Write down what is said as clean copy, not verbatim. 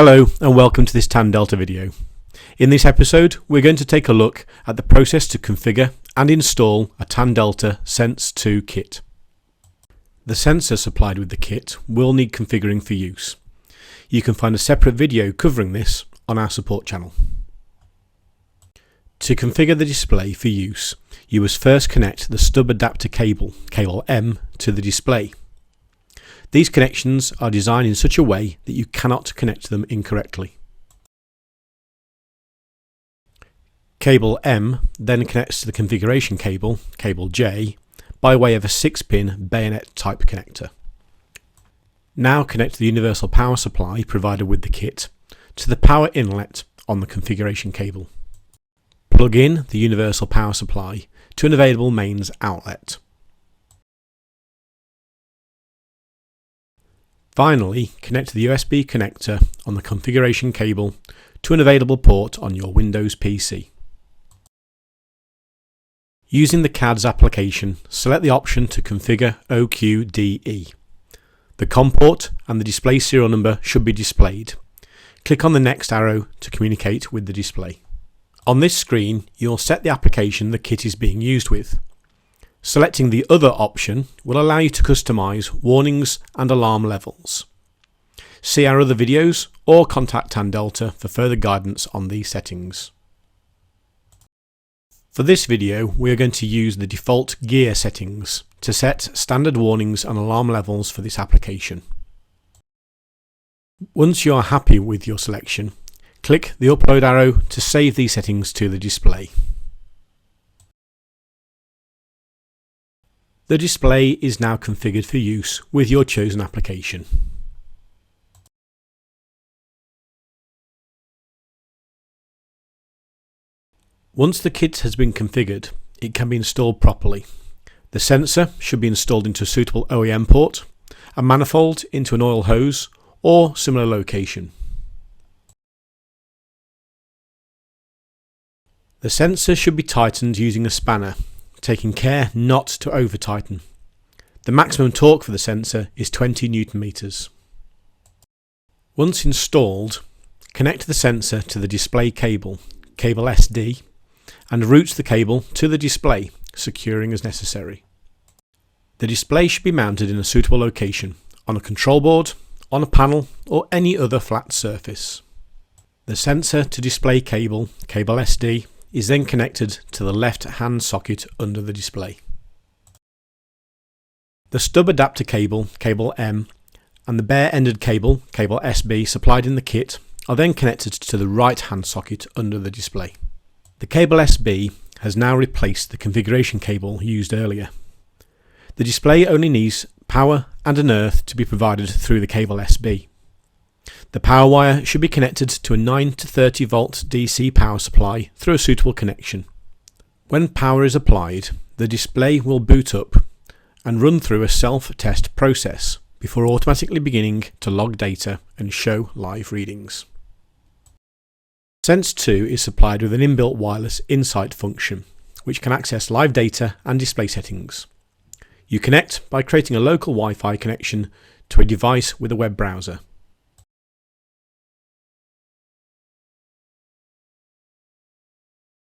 Hello and welcome to this Tan Delta video. In this episode we're going to take a look at the process to configure and install a Tan Delta SENSE-2 kit. The sensor supplied with the kit will need configuring for use. You can find a separate video covering this on our support channel. To configure the display for use, you must first connect the stub adapter cable M, to the display. These connections are designed in such a way that you cannot connect them incorrectly. Cable M then connects to the configuration cable J, by way of a 6-pin bayonet type connector. Now connect the universal power supply provided with the kit to the power inlet on the configuration cable. Plug in the universal power supply to an available mains outlet. Finally, connect the USB connector on the configuration cable to an available port on your Windows PC. Using the CADS application, select the option to configure OQDe. The COM port and the display serial number should be displayed. Click on the next arrow to communicate with the display. On this screen, you'll set the application the kit is being used with. Selecting the Other option will allow you to customize warnings and alarm levels. See our other videos or contact Tan Delta for further guidance on these settings. For this video, we are going to use the default gear settings to set standard warnings and alarm levels for this application. Once you are happy with your selection, click the upload arrow to save these settings to the display. The display is now configured for use with your chosen application. Once the kit has been configured, it can be installed properly. The sensor should be installed into a suitable OEM port, a manifold into an oil hose or similar location. The sensor should be tightened using a spanner, taking care not to over tighten. The maximum torque for the sensor is 20 Nm. Once installed, connect the sensor to the display cable SD, and route the cable to the display, securing as necessary. The display should be mounted in a suitable location, on a control board, on a panel or any other flat surface. The sensor to display cable SD is then connected to the left hand socket under the display. The stub adapter cable M and the bare-ended cable SB supplied in the kit are then connected to the right hand socket under the display. The cable SB has now replaced the configuration cable used earlier. The display only needs power and an earth to be provided through the cable SB. The power wire should be connected to a 9 to 30 volt DC power supply through a suitable connection. When power is applied, the display will boot up and run through a self-test process before automatically beginning to log data and show live readings. SENSE-2 is supplied with an inbuilt wireless insight function, which can access live data and display settings. You connect by creating a local Wi-Fi connection to a device with a web browser.